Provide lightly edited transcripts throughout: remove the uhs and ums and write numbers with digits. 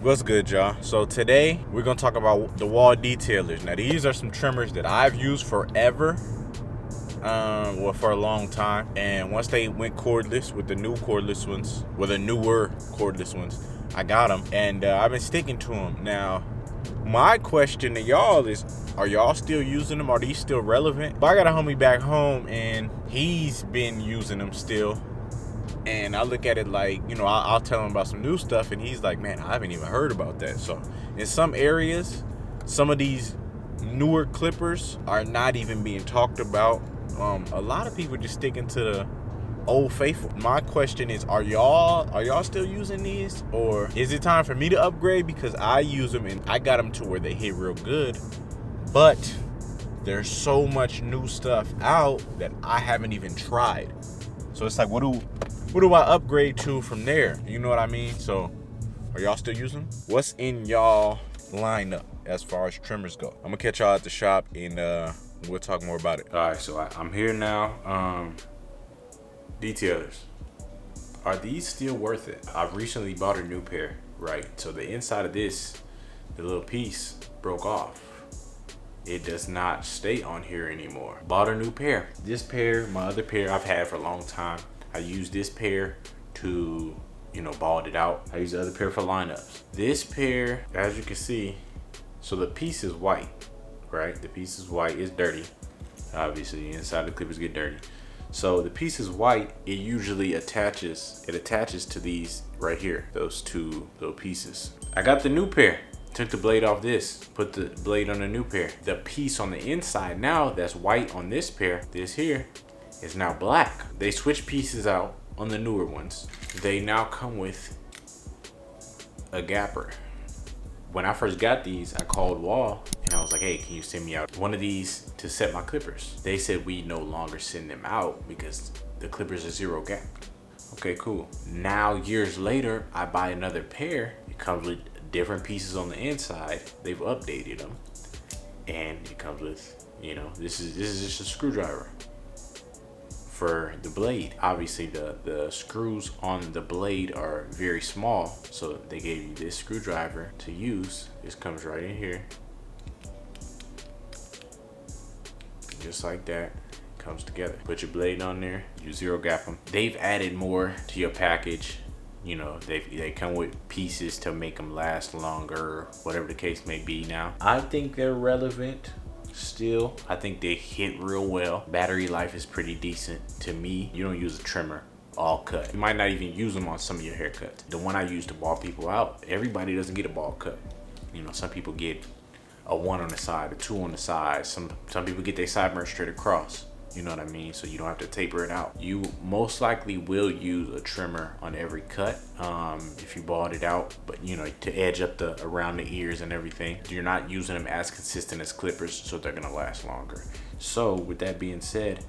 What's good, y'all? So today we're gonna talk about the Wahl Detailers. Now these are some trimmers that I've used forever, well, for a long time. And once they went cordless with the new cordless ones, with the newer cordless ones, I got them, and I've been sticking to them. Now, my question to y'all is, are y'all still using them? Are these still relevant? But I got a homie back home, and he's been using them still. And I look at it like, I'll tell him about some new stuff, and he's like, man, I haven't even heard about that. So in some areas, some of these newer clippers are not even being talked about. A lot of people just sticking to the old faithful. My question is, are y'all still using these, or is it time for me to upgrade? Because I use them and I got them to where they hit real good, but there's so much new stuff out that I haven't even tried. So it's like, what do I upgrade to from there? You know what I mean? So are y'all still using them? What's in y'all lineup as far as trimmers go? I'm gonna catch y'all at the shop, and we'll talk more about it. All right, so I'm here now. Detailers, are these still worth it? I've recently bought a new pair, right? So the inside of this, the little piece broke off. It does not stay on here anymore. Bought a new pair. This pair, my other pair, I've had for a long time. I use this pair to, bald it out. I use the other pair for lineups. This pair, as you can see, so the piece is white, right? The piece is white, it's dirty. Obviously, inside the clippers get dirty. So the piece is white, it usually attaches to these right here, those two little pieces. I got the new pair. Took the blade off this, put the blade on the new pair. The piece on the inside now that's white on this pair, this here, is now black. They switched pieces out on the newer ones. They now come with a gapper. When I first got these, I called Wahl and I was like, hey, can you send me out one of these to set my clippers? They said we no longer send them out because the clippers are 0 gap. Okay, cool. Now, years later, I buy another pair. It comes with different pieces on the inside. They've updated them, and it comes with, this is just a screwdriver for the blade. Obviously the screws on the blade are very small, so they gave you this screwdriver to use. This comes right in here, just like that. Comes together. Put your blade on there, you 0 gap them. They've added more to your package. They come with pieces to make them last longer, whatever the case may be. Now, I think they're relevant still. I think they hit real well. Battery life is pretty decent to me. You don't use a trimmer all cut. You might not even use them on some of your haircuts. The one I use to ball people out, everybody doesn't get a ball cut. Some people get a 1 on the side, a 2 on the side. Some people get their sideburns straight across. You know what I mean? So you don't have to taper it out. You most likely will use a trimmer on every cut if you bald it out, but to edge up around the ears and everything. You're not using them as consistent as clippers, so they're gonna last longer. So with that being said,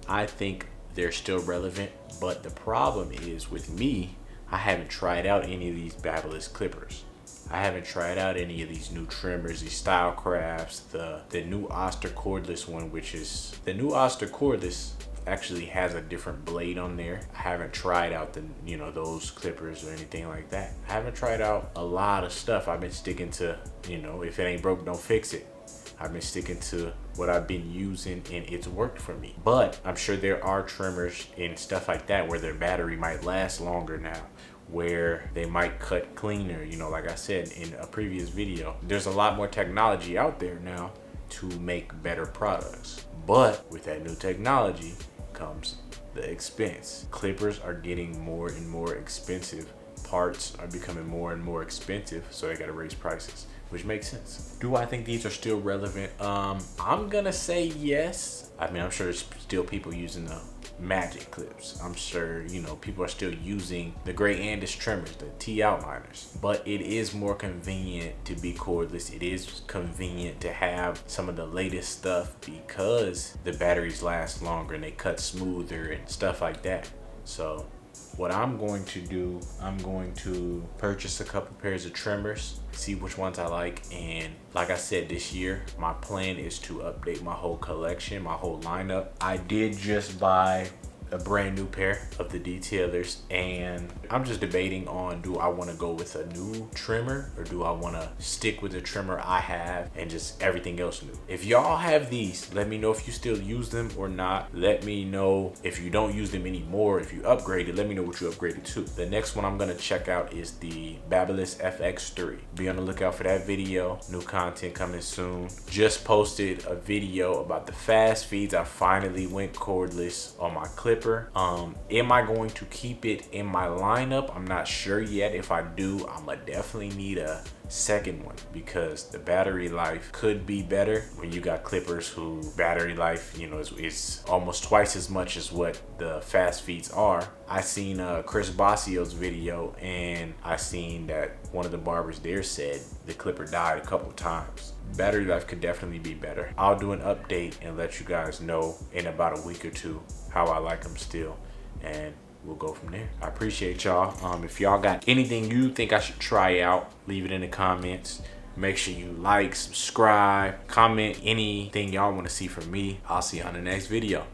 I think they're still relevant, but the problem is with me, I haven't tried out any of these Babyliss clippers. I haven't tried out any of these new trimmers, these Style Crafts, the new Oster cordless one, which is the new Oster cordless actually has a different blade on there. I haven't tried out those clippers or anything like that. I haven't tried out a lot of stuff. I've been sticking to, if it ain't broke, don't fix it. I've been sticking to what I've been using, and it's worked for me. But I'm sure there are trimmers and stuff like that where their battery might last longer now, where they might cut cleaner. Like I said in a previous video, there's a lot more technology out there now to make better products. But with that new technology comes the expense. Clippers are getting more and more expensive. Parts are becoming more and more expensive, so they gotta raise prices, which makes sense. Do I think these are still relevant? I'm gonna say yes. I mean, I'm sure there's still people using the Magic clips. I'm sure, people are still using the Gray Andis trimmers, the T outliners, but it is more convenient to be cordless. It is convenient to have some of the latest stuff because the batteries last longer and they cut smoother and stuff like that. So what I'm going to do, I'm going to purchase a couple pairs of trimmers, see which ones I like, and like I said, this year my plan is to update my whole collection, my whole lineup. I did just buy a brand new pair of the Detailers, and I'm just debating on, do I want to go with a new trimmer or do I want to stick with the trimmer I have and just everything else new. If y'all have these, let me know if you still use them or not. Let me know if you don't use them anymore. If you upgraded, let me know what you upgraded to. The next one I'm gonna check out is the Babyliss FX3. Be on the lookout for that video. New content coming soon. Just posted a video about the fast feeds. I finally went cordless on my clipper. Am I going to keep it in my lineup? I'm not sure yet. If I do, I'ma definitely need a second one because the battery life could be better when you got clippers who battery life, you know, is almost twice as much as what the fast feeds are. I seen Chris Bossio's video, and I seen that one of the barbers there said the clipper died a couple times. Battery life could definitely be better. I'll do an update and let you guys know in about a week or two how I like them still, and we'll go from there. I appreciate y'all. If y'all got anything you think I should try out, leave it in the comments. Make sure you like, subscribe, comment anything y'all want to see from me. I'll see you on the next video.